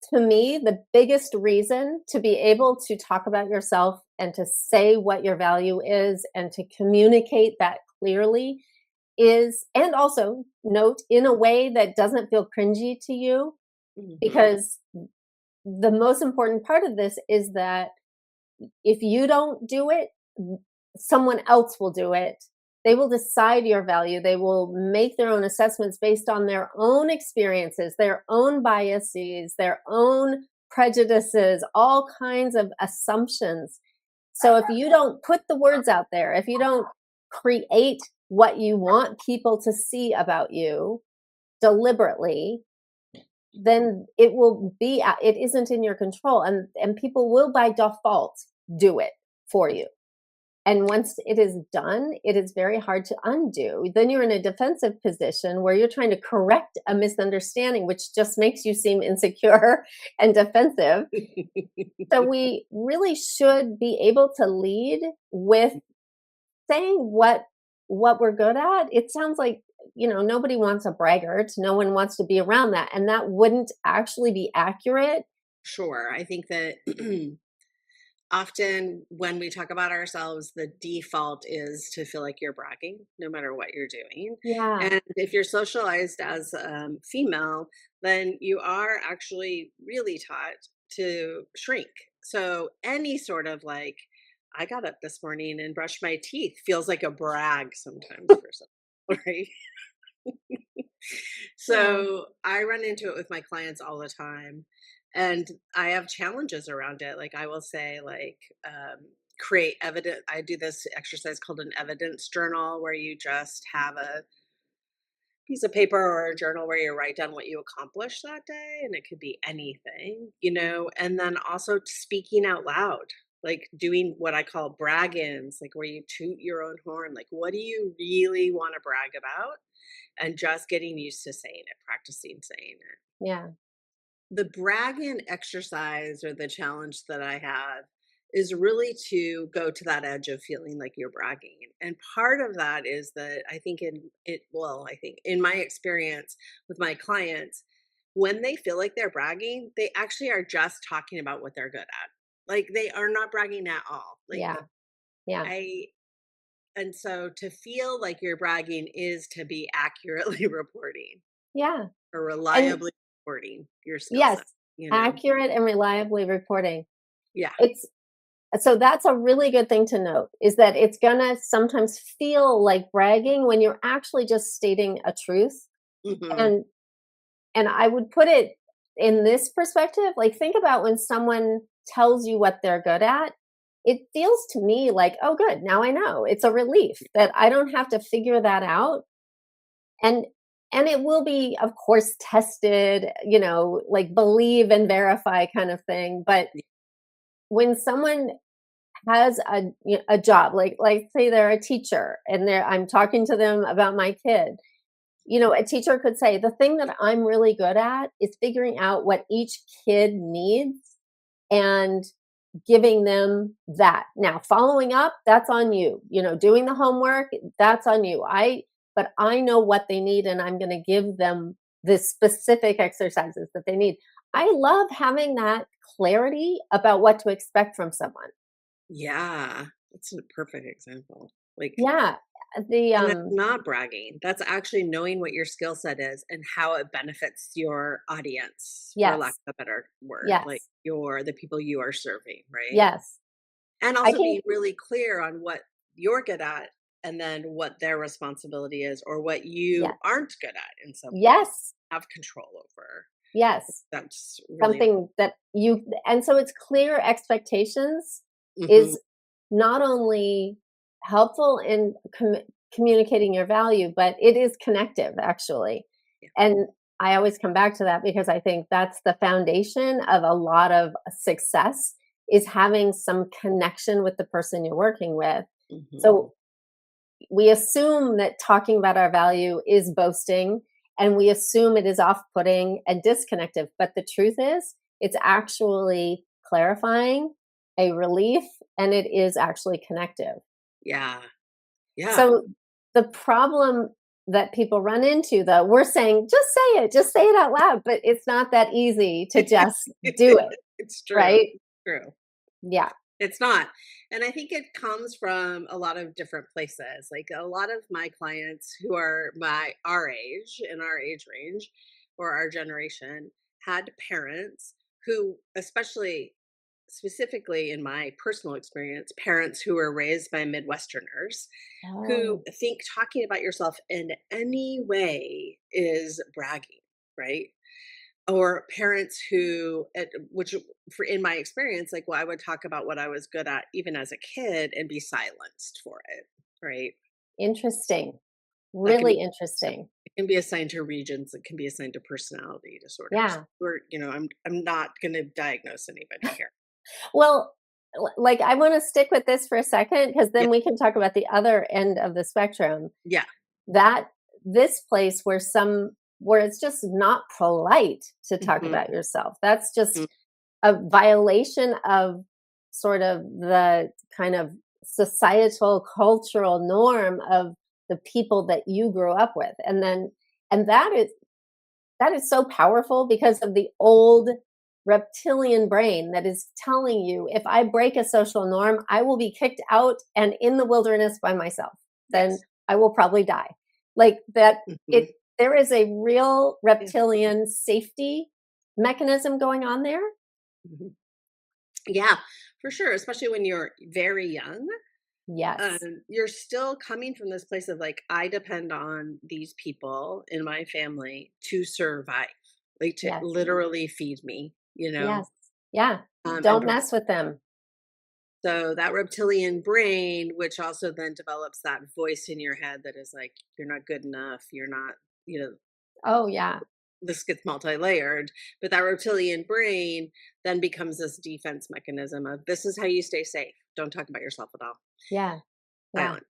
To me, the biggest reason to be able to talk about yourself and to say what your value is and to communicate that clearly is, and also note in a way that doesn't feel cringy to you, Mhm. because the most important part of this is that if you don't do it, someone else will do it. They will decide your value. They will make their own assessments based on their own experiences, their own biases, their own prejudices, all kinds of assumptions. So if you don't put the words out there, if you don't create what you want people to see about you deliberately, then it isn't in your control, and people will by default do it for you. And once it is done, it is very hard to undo. Then you're in a defensive position where you're trying to correct a misunderstanding, which just makes you seem insecure and defensive. So we really should be able to lead with saying what we're good at. It sounds like, nobody wants a braggart. No one wants to be around that. And that wouldn't actually be accurate. Sure. I think that often when we talk about ourselves, the default is to feel like you're bragging no matter what you're doing. Yeah. And if you're socialized as female, then you are actually really taught to shrink. So any sort of like, I got up this morning and brushed my teeth feels like a brag sometimes for some, right? Yeah. So I run into it with my clients all the time. And I have challenges around it. Like I will say, like, create evidence. I do this exercise called an evidence journal where you just have a piece of paper or a journal where you write down what you accomplished that day. And it could be anything, and then also speaking out loud, like doing what I call brag-ins, like where you toot your own horn. Like, what do you really want to brag about? And just getting used to saying it, practicing saying it. Yeah. The bragging exercise or the challenge that I have is really to go to that edge of feeling like you're bragging. And part of that is that I think I think in my experience with my clients, when they feel like they're bragging, they actually are just talking about what they're good at. Like they are not bragging at all. Like Yeah. Yeah. I and so to feel like you're bragging is to be accurately reporting Yeah. or And reliably reporting your skill yes, set, you know? accurate and reliably reporting. Yeah. It's So that's a really good thing to note, is that it's gonna sometimes feel like bragging when you're actually just stating a truth. Mhm. And I would put it in this perspective, like think about when someone tells you what they're good at. It feels to me like, oh good, now I know. It's a relief that I don't have to figure that out. And it will be, of course, tested, like believe and verify kind of thing. But when someone has a job, like say they're a teacher and I'm talking to them about my kid, a teacher could say the thing that I'm really good at is figuring out what each kid needs and giving them that. Now following up, that's on you. Doing the homework, that's on you. But I know what they need and I'm going to give them the specific exercises that they need. I love having that clarity about what to expect from someone. Yeah. That's a perfect example. Like, Yeah, the and that's not bragging. That's actually knowing what your skill set is and how it benefits your audience, for lack yes, of a better word, like yes, the people you are serving, right? yes, And I also can, being really clear on what you're good at and then what their responsibility is or what you yes, aren't good at in some ways, yes, have control over. yes, That's really something that you, and so it's clear expectations important. is not only helpful in communicating your value, but it is connective actually. And I always come back to that because I think that's the foundation of a lot of success, is having some connection with the person you're working with. Mhm. So we assume that talking about our value is boasting, and we assume it is off-putting and disconnective, but the truth is it's actually clarifying, a relief, and it is actually connective. Yeah. Yeah. So the problem that people run into, though. We're saying, just say it out loud, but it's not that easy to just do it, It's true. right? It's true. Yeah. It's not. And I think it comes from a lot of different places. Like a lot of my clients who are our age, in our age range or our generation, had parents who, especially specifically in my personal experience, parents who were raised by Midwesterners who Oh, think talking about yourself in any way is bragging, right? Or parents who which for in my experience, like, well, I would talk about what I was good at even as a kid and be silenced for it, right? interesting. That can be Really interesting. it can be assigned to regions, it can be assigned to personality disorders. Yeah. I'm not gonna diagnose anybody here. Well, like, I wanna stick with this for a second, because Yeah, then we can talk about the other end of the spectrum. yeah. That this place where it's just not polite to talk Mhm, about yourself. That's mm, just a violation of sort of the kind of societal cultural norm of the people that you grew up with. And that is so powerful because of the old reptilian brain that is telling you, if I break a social norm, I will be kicked out and in the wilderness by myself. Then yes. I will probably die. Like that, it Mhm, there is a real yeah, reptilian safety mechanism going on there. mhm. Yeah, for sure, especially when you're very young. Yes. You're still coming from this place of like, I depend on these people in my family to survive, like to Yes. literally feed me, Yes. Yeah. and Don't provide. mess with them. So that reptilian brain, which also then develops that voice in your head that is like, you're not good enough, you're not, you know, Oh yeah. this gets multi-layered, but that reptilian brain then becomes this defense mechanism of this is how you stay safe. Don't talk about yourself at all. Yeah. Yeah. Silent,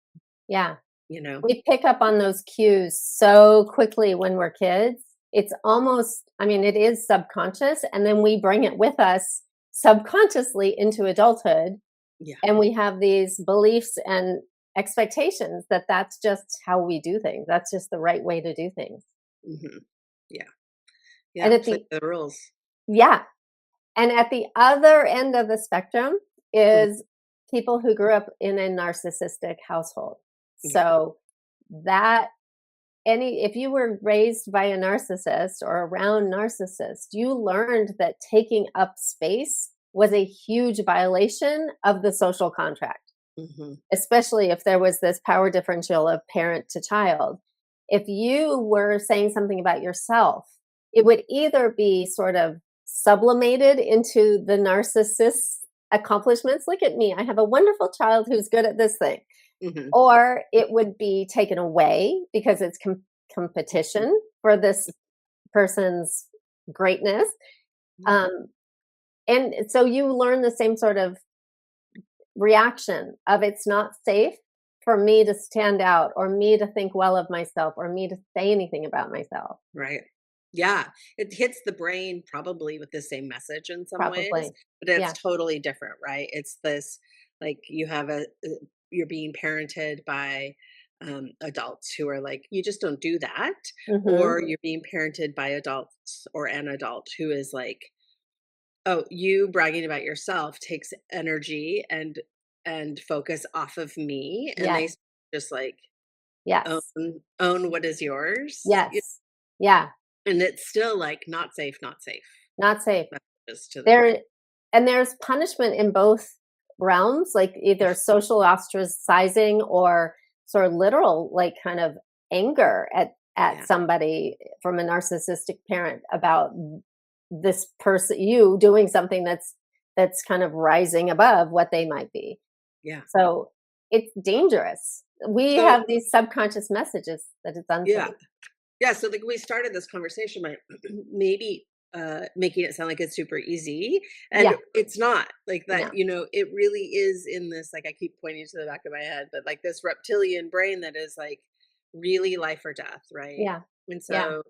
Yeah. you know? We pick up on those cues so quickly when we're kids. It's almost, I mean, it is subconscious. And then we bring it with us subconsciously into adulthood. Yeah. And we have these beliefs and expectations that that's just how we do things. That's just the right way to do things. Hmm. Yeah. And Yeah. at Play the, by the rules. yeah. And at the other end of the spectrum Mhm. is people who grew up in a narcissistic household. Yeah. So that any if you were raised by a narcissist or around narcissists, you learned that taking up space was a huge violation of the social contract, Mhm. especially if there was this power differential of parent to child. If you were saying something about yourself, it would either be sort of sublimated into the narcissist's accomplishments. Look at me, I have a wonderful child who's good at this thing. Mhm. Or it would be taken away because it's competition for this person's greatness. Yeah. Um, and so you learn the same sort of reaction of, it's not safe for me to stand out or me to think well of myself or me to say anything about myself. Right. Yeah. It hits the brain probably with the same message in some ways, Probably. but it's Yeah. totally different, right? It's this like you have you're being parented by adults who are like, you just don't do that. Hmm. Or you're being parented by adults or an adult who is like, oh, you bragging about yourself takes energy and focus off of me. And they Yes. just like own Yes. own what is yours. Yes. Yeah. And it's still, like, not safe, not safe. Not safe. Messages to the brain. There and there's punishment in both realms, like either social ostracizing or sort of literal, like kind of anger at Yeah, somebody from a narcissistic parent about this person, you doing something that's kind of rising above what they might be. yeah. So it's dangerous. We So have these subconscious messages that it's yeah. unsafe. Yeah, so, like, we started this conversation by maybe, making it sound like it's super easy, and Yeah. it's not. Like, that, No. it really is in this like, I keep pointing to the back of my head, but, like, this reptilian brain that is, like, really life or death, right? Yeah. And Yeah. so,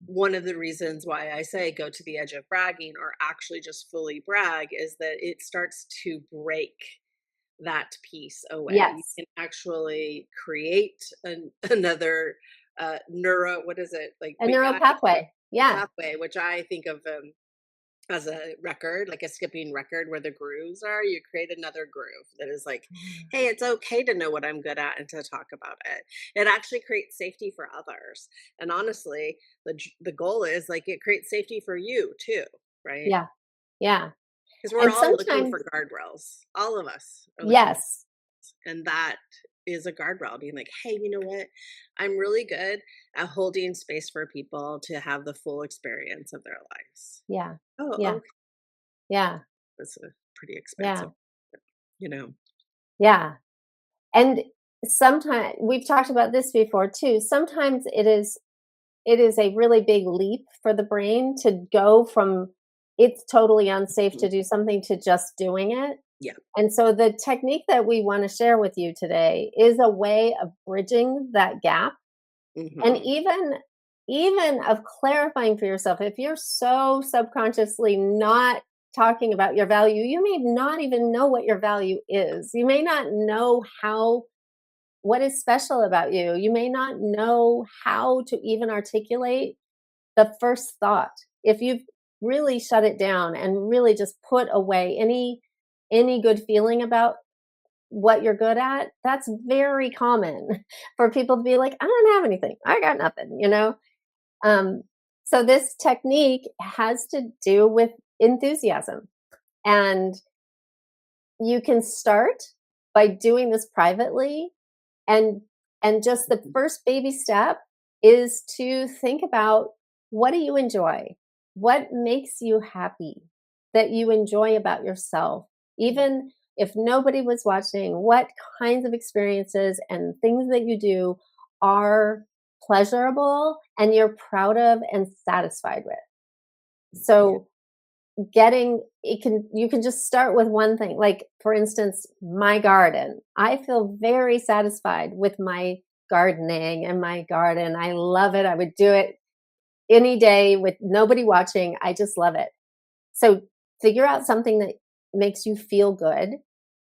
one of the reasons why I say go to the edge of bragging or actually just fully brag is that it starts to break that piece away. You Yes. can actually create another what is it? Like A neural pathway. Yeah. pathway, which I think of as a record, like a skipping record where the grooves are. You create another groove that is like, hey, it's okay to know what I'm good at and to talk about it. It actually creates safety for others. And honestly, the goal is like it creates safety for you too, right? Yeah. Yeah. Because we're And all looking sometimes for guardrails. All of us are looking for, yes. and that is a guardrail being like, hey, you know what? I'm really good at holding space for people to have the full experience of their lives. Yeah. Oh, Yeah. okay. Yeah. That's a pretty Yeah. expensive, you know. Yeah. And sometimes we've talked about this before too. Sometimes it is a really big leap for the brain to go from it's totally unsafe Mhm. to do something to just doing it. Yeah. And so the technique that we want to share with you today is a way of bridging that gap and Mhm. even of clarifying for yourself. If you're so subconsciously not talking about your value, you may not even know what your value is. You may not know how what is special about you. You may not know how to even articulate the first thought. If you've really shut it down and really just put away any good feeling about what you're good at, that's very common for people to be like, I don't have anything. I got nothing, you know? Um, so this technique has to do with enthusiasm. And you can start by doing this privately and just the Mhm. first baby step is to think about what do you enjoy? What makes you happy that you enjoy about yourself? Even if nobody was watching, what kinds of experiences and things that you do are pleasurable and you're proud of and satisfied with? Yeah. So getting it can you can just start with one thing, like for instance my garden. I feel very satisfied with my gardening and my garden. I love it. I would do it any day with nobody watching. I just love it. So figure out something that makes you feel good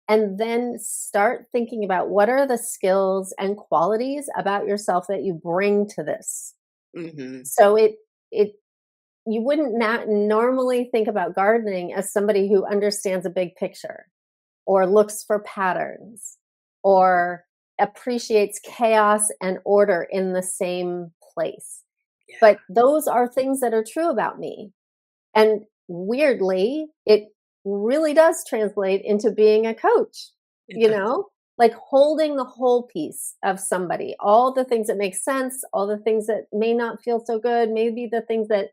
and then start thinking about what are the skills and qualities about yourself that you bring to this. Mhm. So it you wouldn't not normally think about gardening as somebody who understands a big picture or looks for patterns Mhm. or appreciates chaos and order in the same place. Yeah. But those are things that are true about me. And weirdly, it really does translate into being a coach, It you does. know, like holding the whole piece of somebody, all the things that make sense, all the things that may not feel so good, maybe the things that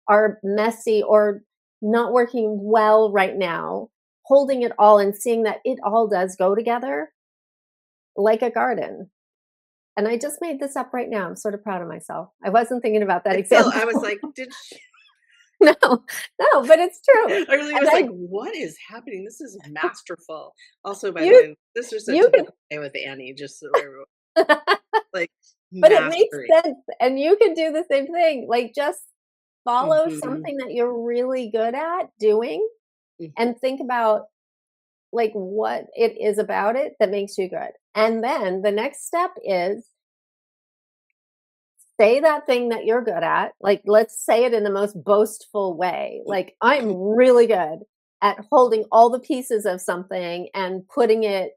are messy or not working well right now, holding it all and seeing that it all does go together like a garden. And I just made this up right now. I'm sort of proud of myself. I wasn't thinking about that I was example. like, did she No, no, but it's true. I really And was like, I what is happening? This is masterful. Also, by the you way, this is a you can typical day with Annie, just so everyone like but it makes mastery. sense, and you can do the same thing, like, just follow Mhm. something that you're really good at doing Mhm. and think about, like, what it is about it that makes you good, and then the next step is say that thing that you're good at, like, let's say it in the most boastful way, like, "I'm really good at holding all the pieces of something and putting it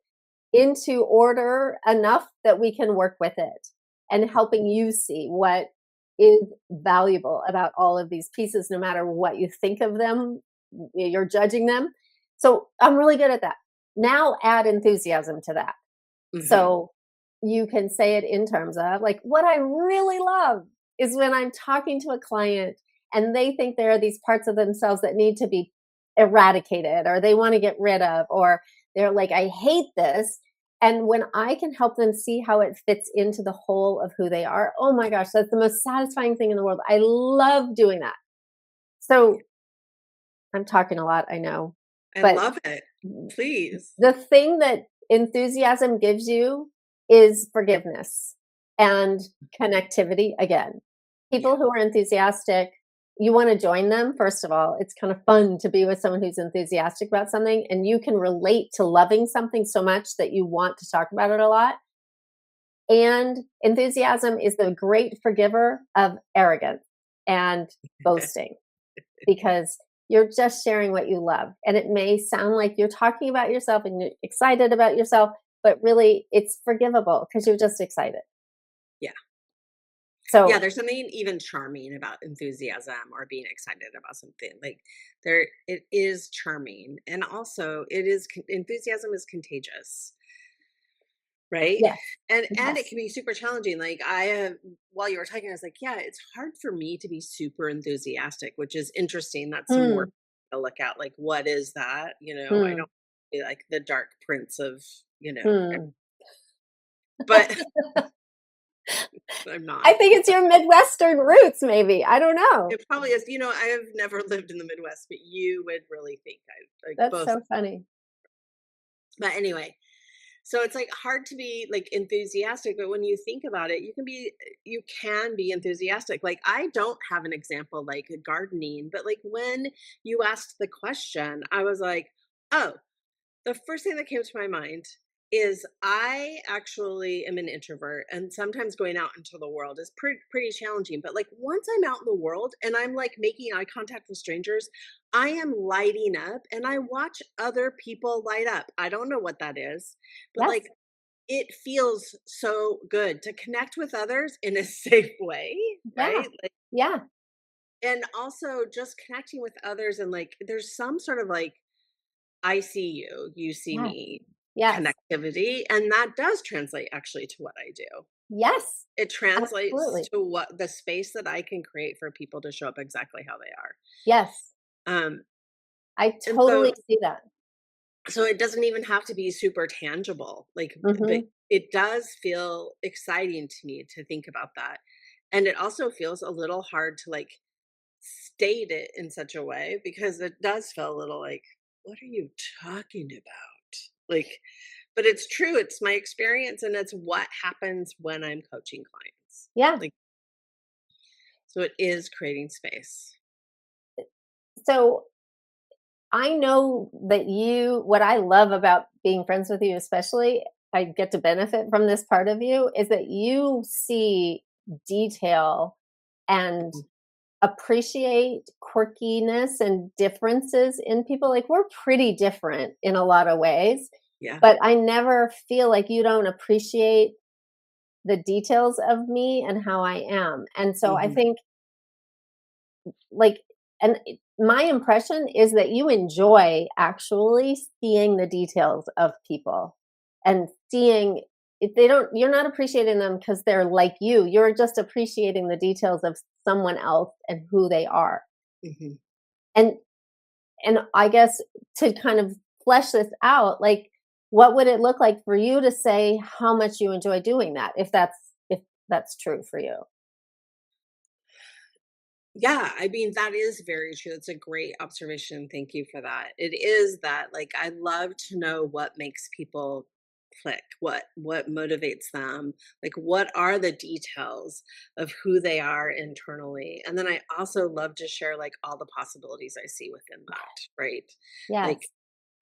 into order enough that we can work with it and helping you see what is valuable about all of these pieces no matter what you think of them, you're judging them. So I'm really good at that. Now add enthusiasm to that. Mhm. So you can say it in terms of like what I really love is when I'm talking to a client and they think there are these parts of themselves that need to be eradicated or they want to get rid of, or they're like, I hate this. And when I can help them see how it fits into the whole of who they are, oh my gosh, that's the most satisfying thing in the world. I love doing that. So I'm talking a lot, I know. I But love it. Please. the thing that enthusiasm gives you is forgiveness and connectivity again. Yeah. People who are enthusiastic you want to join them. First of all, it's kind of fun to be with someone who's enthusiastic about something, and you can relate to loving something so much that you want to talk about it a lot. And enthusiasm is the great forgiver of arrogance and boasting, because you're just sharing what you love. And it may sound like you're talking about yourself and you're excited about yourself, but really it's forgivable because you're just excited. Yeah. Yeah, So, there's something even charming about enthusiasm or being excited about something. Like there it is charming. And also enthusiasm is contagious, right? yes, And it yes. can be super challenging. Like I have while you were talking, I was like, yeah, it's hard for me to be super enthusiastic, which is interesting. That's some work Hmm, to look at. Like, what is that? I hmm, don't be like the dark prince of, hmm. but I'm I not. think it's your Midwestern roots, maybe. I don't know. It probably is. I have never lived in the Midwest, but you would really think I like That's both. so funny. But anyway, so it's like hard to be like enthusiastic, but when you think about it, you can be enthusiastic. Like I don't have an example like gardening, but like when you asked the question, I was like, oh, the first thing that came to my mind is I actually am an introvert, and sometimes going out into the world is pretty challenging. But like once I'm out in the world and I'm like making eye contact with strangers, I am lighting up and I watch other people light up. I don't know what that is, but Yes. like it feels so good to connect with others in a safe way, Yeah. right? Like, Yeah. and also just connecting with others and like there's some sort of like I see you, you see Yes. me Yes. connectivity, and that does translate actually to what I do. Yes. It translates Absolutely. to what the space that I can create for people to show up exactly how they are. Yes. Um, I and totally so see that. so it doesn't even have to be super tangible, like, but Mhm. it does feel exciting to me to think about that. And it also feels a little hard to like state it in such a way because it does feel a little like, what are you talking about? Like, but it's true. It's my experience and it's what happens when I'm coaching clients. Yeah. Like, so it is creating space. So, I know that what I love about being friends with you especially, I get to benefit from this part of you, is that you see detail and Mhm. appreciate quirkiness and differences in people. Like, we're pretty different in a lot of ways, Yeah. but I never feel like you don't appreciate the details of me and how I am. And so I Hmm. think, like, my impression is that you enjoy actually seeing the details of people and seeing, if they don't, you're not appreciating them because they're like you're just appreciating the details of someone else and who they are. Hmm. And I guess, to kind of flesh this out, like, what would it look like for you to say how much you enjoy doing that, if that's true for you? Yeah, I mean, that is very true. That's a great observation. Thank you for that. It is that like I love to know what makes people click, what motivates them, like what are the details of who they are internally. And then I also love to share like all the possibilities I see within that, right? Like Yes.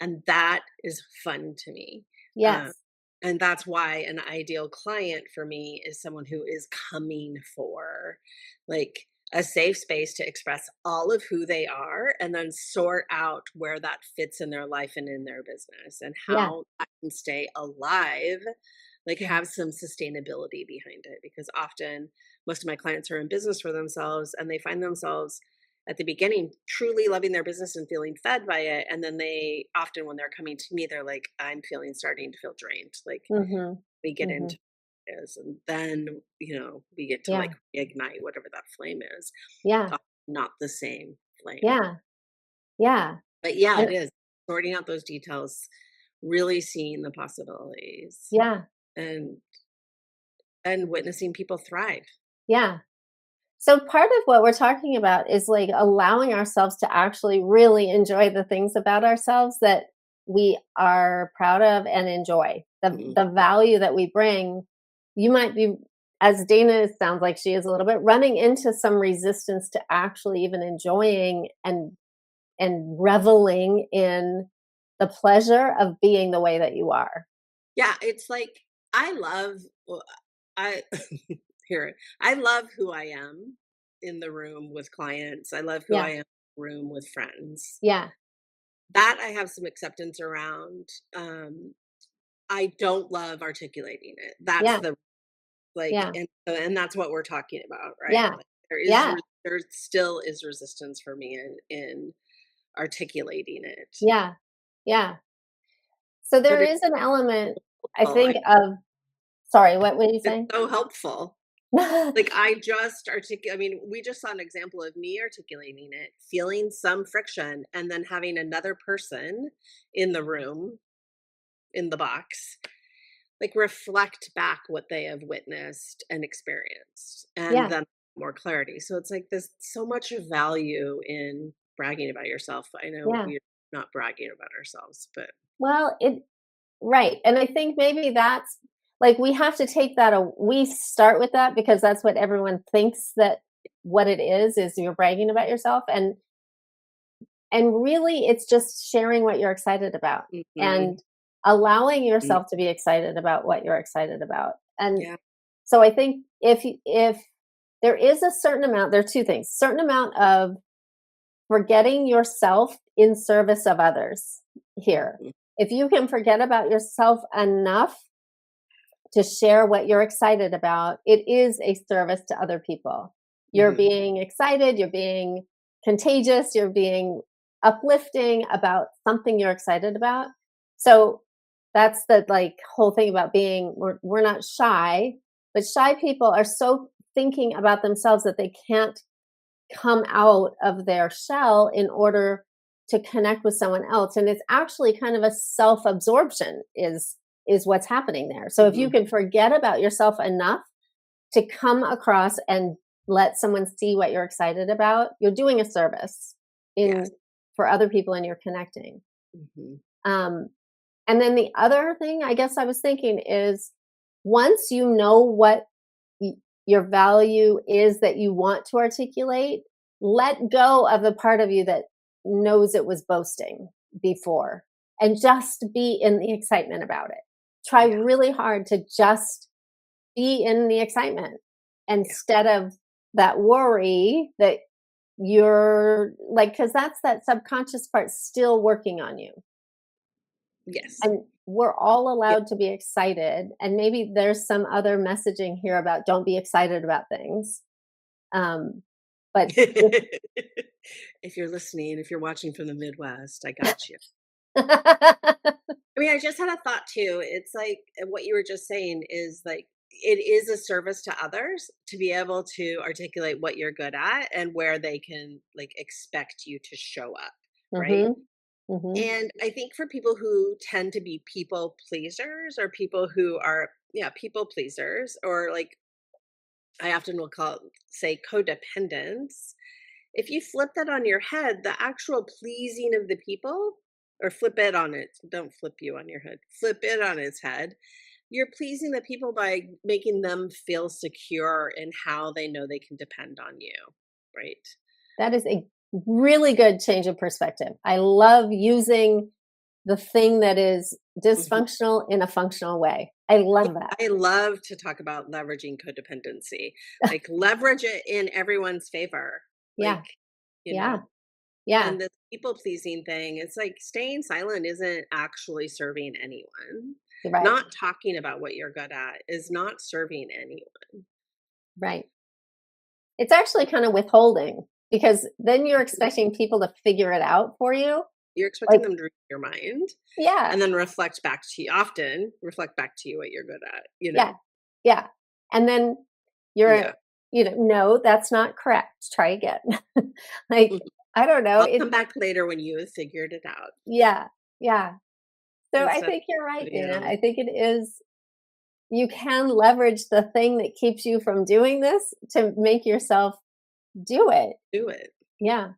and that is fun to me. Uh, Yes. and that's why an ideal client for me is someone who is coming for like a safe space to express all of who they are and then sort out where that fits in their life and in their business and Yeah. how that can stay alive, like Yeah. have some sustainability behind it. Because often most of my clients are in business for themselves and they find themselves at the beginning truly loving their business and feeling fed by it, and then they often when they're coming to me they're like I'm feeling starting to feel drained, like Mhm. we get into Mhm. is and then we get to like Yeah. ignite whatever that flame is. Yeah. It's not the same flame, Yeah. Yeah. but yeah, And it is sorting out those details, really seeing the possibilities, yeah. and witnessing people thrive. Yeah. So part of what we're talking about is, like, allowing ourselves to actually really enjoy the things about ourselves that we are proud of and enjoy. The Mhm. value that we bring, you might be as Dana sounds like she is a little bit, running into some resistance to actually even enjoying and reveling in the pleasure of being the way that you are. Yeah, it's like I love well, I here I love who I am in the room with clients. I love who I Yeah. am in the room with friends. Yeah. That I have some acceptance around. I don't love articulating it. That's Yeah. the like, Yeah. and that's what we're talking about, right? Yeah. Like Yeah. there still is resistance for me in articulating it. Yeah. Yeah. So But there is an element, I helpful. think, of sorry, what were you It's saying? so helpful. Like, I just I mean, we just saw an example of me articulating it, feeling some friction, and then having another person in the room, in the box, like, reflect back what they have witnessed and experienced, and Yeah. then more clarity. So it's like there's so much value in bragging about yourself. I know Yeah. we're not bragging about ourselves, but Well, it right, and I think maybe that's like, we have to take that a we start with that because that's what everyone thinks that what it is you're bragging about yourself, and really it's just sharing what you're excited about mhm, and allowing mm, yourself to be excited about what you're excited about. And yeah, so I think if there is a certain amount, there are two things, certain amount of forgetting yourself in service of others here. mhm, If you can forget about yourself enough to share what you're excited about, it is a service to other people. You're mhm, being excited, you're being contagious, you're being uplifting about something you're excited about. So that's the like whole thing about being we're not shy, but shy people are so thinking about themselves that they can't come out of their shell in order to connect with someone else, and it's actually kind of a self-absorption is what's happening there. So if you mhm, can forget about yourself enough to come across and let someone see what you're excited about, you're doing a service yes, in for other people and you're connecting. mhm, um, and then the other thing I guess I was thinking is once you know what y- your value is that you want to articulate, let go of the part of you that knows it was boasting before and just be in the excitement about it. Try yeah, really hard to just be in the excitement yeah, instead of that worry that you're like, because that's that subconscious part still working on you. yes, And we're all yeah. allowed to be excited. And maybe there's some other messaging here about don't be excited about things. Um, but if If you're listening, if you're watching from the Midwest, I got you. I mean, I just had a thought too. It's like what you were just saying is like it is a service to others to be able to articulate what you're good at and where they can like expect you to show up, right? Mhm, mhm, And I think for people who tend to be people pleasers or people who are yeah, people pleasers or like I often will call say codependence. If you flip that on your head, the actual pleasing of the people, or flip it on it, don't flip you on your head, flip it on its head. You're pleasing the people by making them feel secure in how they know they can depend on you, right? that is a really good change of perspective. I love using the thing that is Mhm. dysfunctional in a functional way. I Yeah, love that. I love to talk about leveraging codependency, like leverage it in everyone's favor, like, Yeah, you yeah, know, yeah, and the people pleasing thing, it's like staying silent isn't actually serving anyone. you're right, Not talking about what you're good at is not serving anyone. right. It's actually kind of withholding because then you're Mhm. expecting people to figure it out for you. You're expecting Like, them to read your mind yeah, and then reflect back to you often reflect back to you what you're good at, you yeah, know? yeah. And then you're, Yeah. no, that's not correct. Try again. Like, Mhm. I don't know. I'll It, come back later when you have figured it out yeah, yeah. So I instead of think you're right, putting it Dana. on. I think it is, you can leverage the thing that keeps you from doing this to make yourself do it. Do it. Yeah,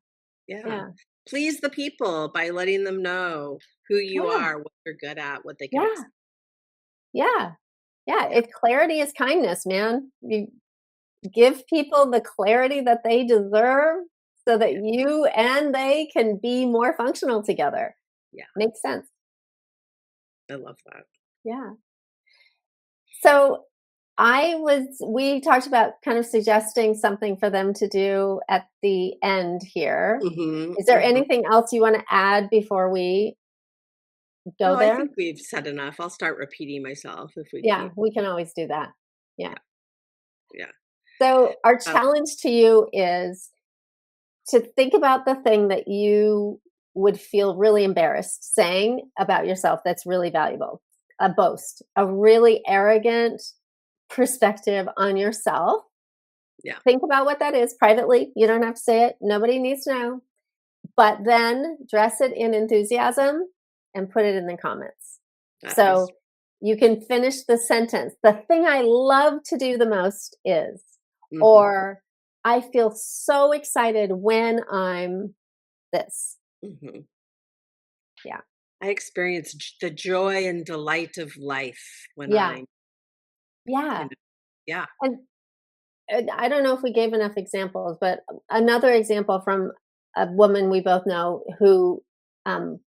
Yeah. yeah, Please the people by letting them know who you yeah, are, what you're good at, what they can yeah, expect. yeah. Yeah, Yeah. clarity is kindness, man. You give people the clarity that they deserve so that Yeah. you and they can be more functional together. Yeah. Makes sense. I love that. Yeah. So we talked about kind of suggesting something for them to do at the end here. Mhm, Is there mhm. anything else you want to add before we go No, I there? think we've said enough. I'll start repeating myself if we Yeah, keep. we can always do that. Yeah. Yeah, yeah. So our Um, challenge to you is to think about the thing that you would feel really embarrassed saying about yourself that's really valuable. A boast, a really arrogant perspective on yourself. yeah, Think about what that is privately. You don't have to say it. Nobody needs to know. But then dress it in enthusiasm and put it in the comments. that is So you can finish the sentence. The thing I love to do the most is, mhm, or I feel so excited when I'm this. mhm. Yeah. I experience the joy and delight of life when Yeah. I'm, Yeah. yeah. And I don't know if we gave enough examples, but another example from a woman we both know who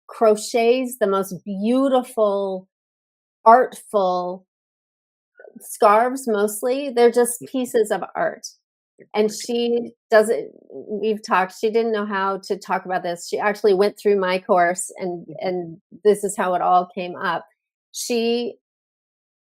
crochets the most beautiful, artful scarves mostly. They're just pieces of art. They're And gorgeous. she does it. We've talked. She didn't know how to talk about this. She actually went through my course, Mhm, and this is how it all came up. She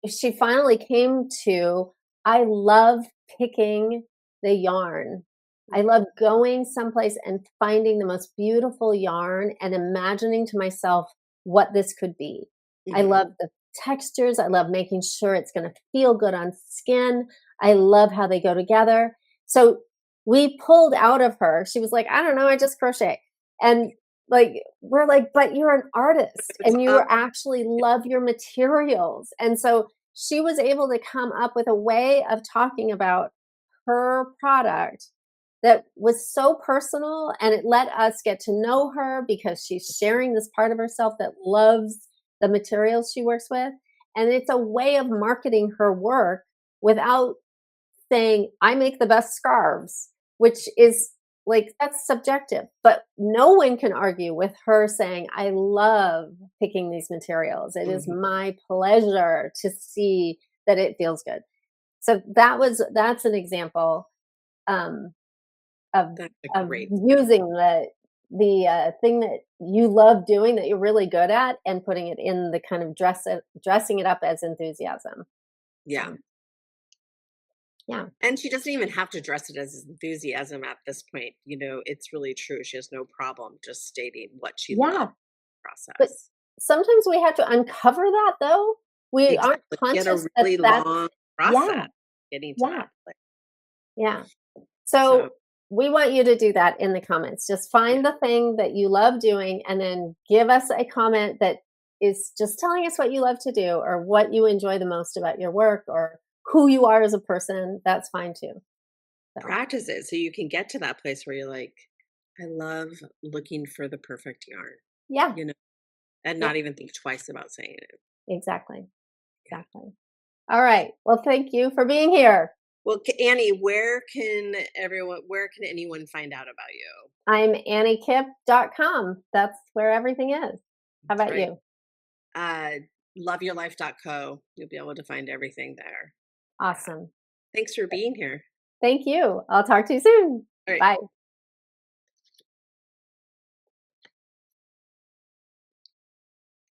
she finally came to, I love picking the yarn. I mhm, love going someplace and finding the most beautiful yarn and imagining to myself what this could be. I mhm. love the textures. I love making sure it's going to feel good on skin. I love how they go together. So we pulled out of her. She was like, I don't know, I just crochet. And like we're like, but you're an artist It's and you up. actually love your materials. And so she was able to come up with a way of talking about her product that was so personal, and it let us get to know her because she's sharing this part of herself that loves the materials she works with. And it's a way of marketing her work without saying, I make the best scarves, which is like, that's subjective. But no one can argue with her saying, I love picking these materials. It is Mhm. my pleasure to see that it feels good. So that's an example um, of That's a of great using the thing that you love doing that you're really good at and putting it in the kind of dressing it up as enthusiasm. yeah. So yeah. And she doesn't even have to dress it as enthusiasm at this point, it's really true. She has no problem just stating what she Yeah. loves But process. sometimes we have to uncover that though. We aren't Exactly. Get a conscious that really that's long process yeah, getting to yeah, that place. yeah. So, So we want you to do that in the comments. Just yeah, find the thing that you love doing and then give us a comment that is just telling us what you love to do or what you enjoy the most about your work or who you are as a person. That's fine too. So, practice it so you can get to that place where you're like, I love looking for the perfect yarn, yeah, you know, and yeah, not even think twice about saying it. exactly. Yeah. Exactly. All right. Well, thank you for being here. Well, Annie, where can anyone find out about you? I'm anniekip.com. That's where everything is. How That's about right. you? Uh, loveyourlife.co. You'll be able to find everything there. Yeah. Awesome. Thanks for being here. Thank you. I'll talk to you soon. All right. Bye.